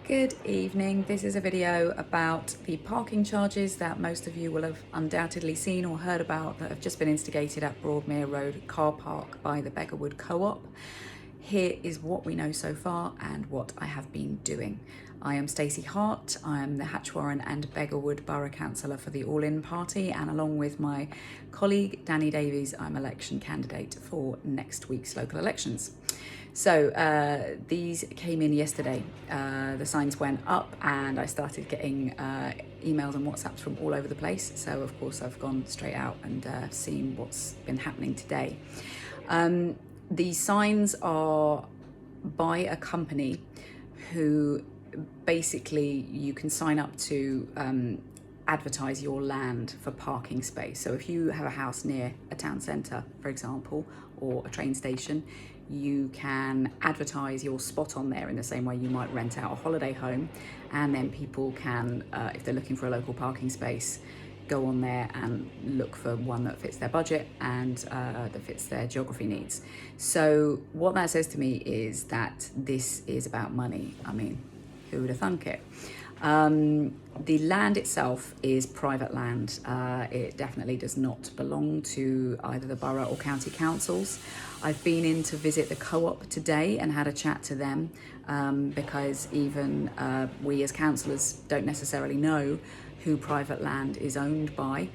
Good evening. This is a video about the parking charges that most of you will have undoubtedly seen or heard about that have just been instigated at Broadmere Road car park by the Beggarwood Co-op. Here is what we know so far and what I have been doing. I am Stacy Hart. I am the Hatchwarren and Beggarwood Borough Councillor for the All In Party, and along with my colleague Danny Davies, I'm election candidate for next week's local elections. So these came in yesterday. The signs went up and I started getting emails and WhatsApps from all over the place. So of course I've gone straight out and seen what's been happening today. These signs are by a company who basically you can sign up to advertise your land for parking space. So if you have a house near a town centre, for example, or a train station, you can advertise your spot on there in the same way you might rent out a holiday home, and then people can, if they're looking for a local parking space, go on there and look for one that fits their budget and that fits their geography needs. So what that says to me is that this is about money. I mean, who would have thunk it? The land itself is private land. It definitely does not belong to either the borough or county councils. I've been in to visit the co-op today and had a chat to them because even we as councillors don't necessarily know who private land is owned by,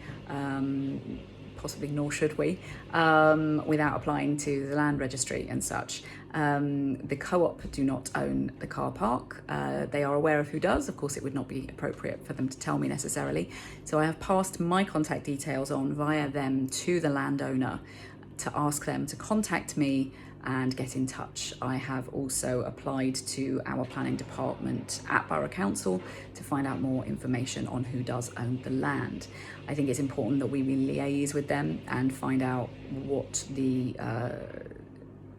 possibly nor should we, without applying to the land registry and such. The co-op do not own the car park. They are aware of who does. Of course, it would not be appropriate for them to tell me necessarily. So I have passed my contact details on via them to the landowner to ask them to contact me and get in touch. I have also applied to our planning department at Borough Council to find out more information on who does own the land. I think it's important that we liaise with them and find out what the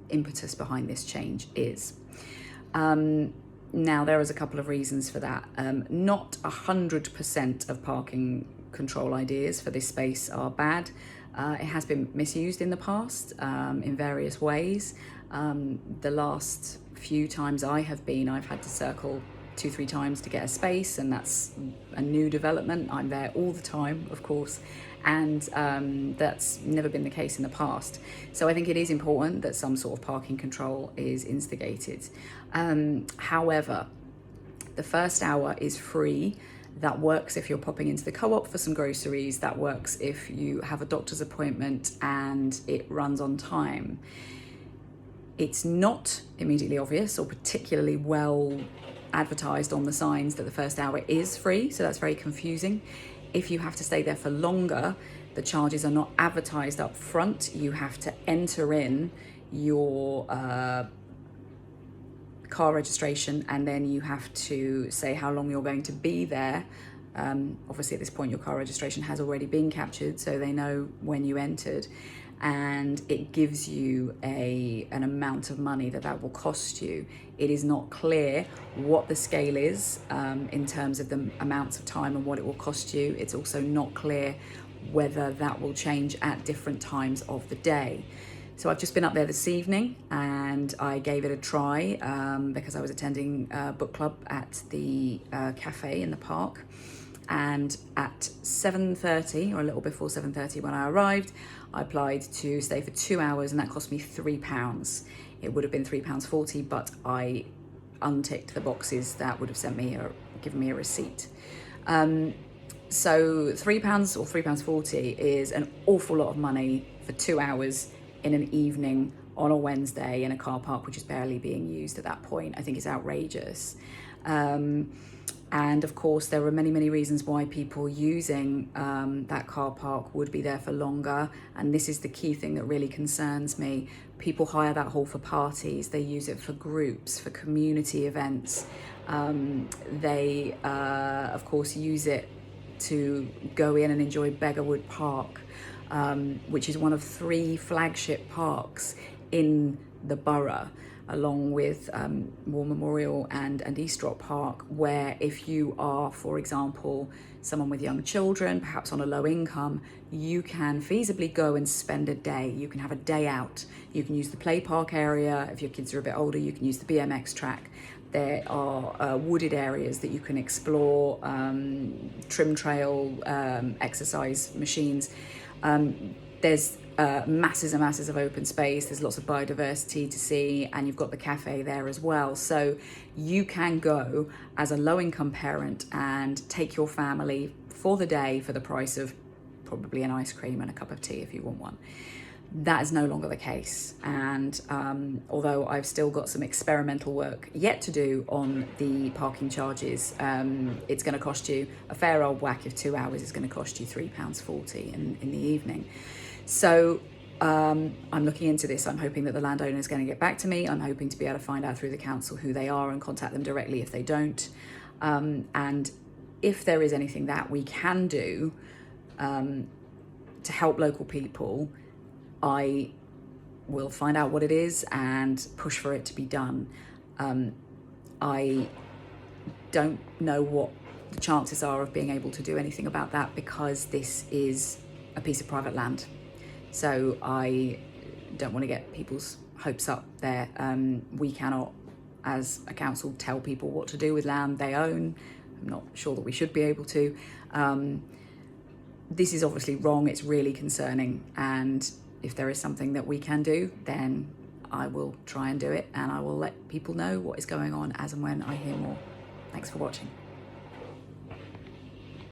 impetus behind this change is. Now, there is a couple of reasons for that. Not 100% of parking control ideas for this space are bad. It has been misused in the past in various ways. The last few times I have been, I've had to circle 2-3 times to get a space, and that's a new development. I'm there all the time, of course, and that's never been the case in the past. So I think it is important that some sort of parking control is instigated. However, the first hour is free. That works if you're popping into the co-op for some groceries. That works if you have a doctor's appointment and it runs on time. It's not immediately obvious or particularly well advertised on the signs that the first hour is free, so that's very confusing. If you have to stay there for longer, the charges are not advertised up front. You have to enter in your car registration, and then you have to say how long you're going to be there. Obviously at this point your car registration has already been captured, so they know when you entered, and it gives you an amount of money that will cost you. It is not clear what the scale is in terms of the amounts of time and what it will cost you. It's also not clear whether that will change at different times of the day. So I've just been up there this evening and I gave it a try because I was attending a book club at the cafe in the park. And at 7:30, or a little before 7:30 when I arrived, I applied to stay for 2 hours, and that cost me £3. It would have been £3.40, but I unticked the boxes that would have given me a receipt. So £3 or £3.40 is an awful lot of money for 2 hours in an evening on a Wednesday in a car park which is barely being used at that point. I think it's outrageous. And of course, there are many reasons why people using that car park would be there for longer. And this is the key thing that really concerns me. People hire that hall for parties. They use it for groups, for community events. They, of course, use it to go in and enjoy Beggarwood Park, which is one of 3 flagship parks in the borough, along with War Memorial and Eastrop Park, where if you are, for example, someone with young children, perhaps on a low income, you can feasibly go and spend a day. You can have a day out. You can use the play park area. If your kids are a bit older, you can use the BMX track. There are wooded areas that you can explore, trim trail, exercise machines. There's masses and masses of open space. There's lots of biodiversity to see, and you've got the cafe there as well. So you can go as a low-income parent and take your family for the day for the price of probably an ice cream and a cup of tea if you want one. That is no longer the case, and although I've still got some experimental work yet to do on the parking charges, it's going to cost you a fair old whack. Of 2 hours is going to cost you £3.40 in the evening. So I'm looking into this. I'm hoping that the landowner is going to get back to me. I'm hoping to be able to find out through the council who they are and contact them directly if they don't. And if there is anything that we can do to help local people, I will find out what it is and push for it to be done. I don't know what the chances are of being able to do anything about that because this is a piece of private land. So I don't want to get people's hopes up there. We cannot, as a council, tell people what to do with land they own. I'm not sure that we should be able to. This is obviously wrong. It's really concerning, and if there is something that we can do, then I will try and do it, and I will let people know what is going on as and when I hear more. Thanks for watching.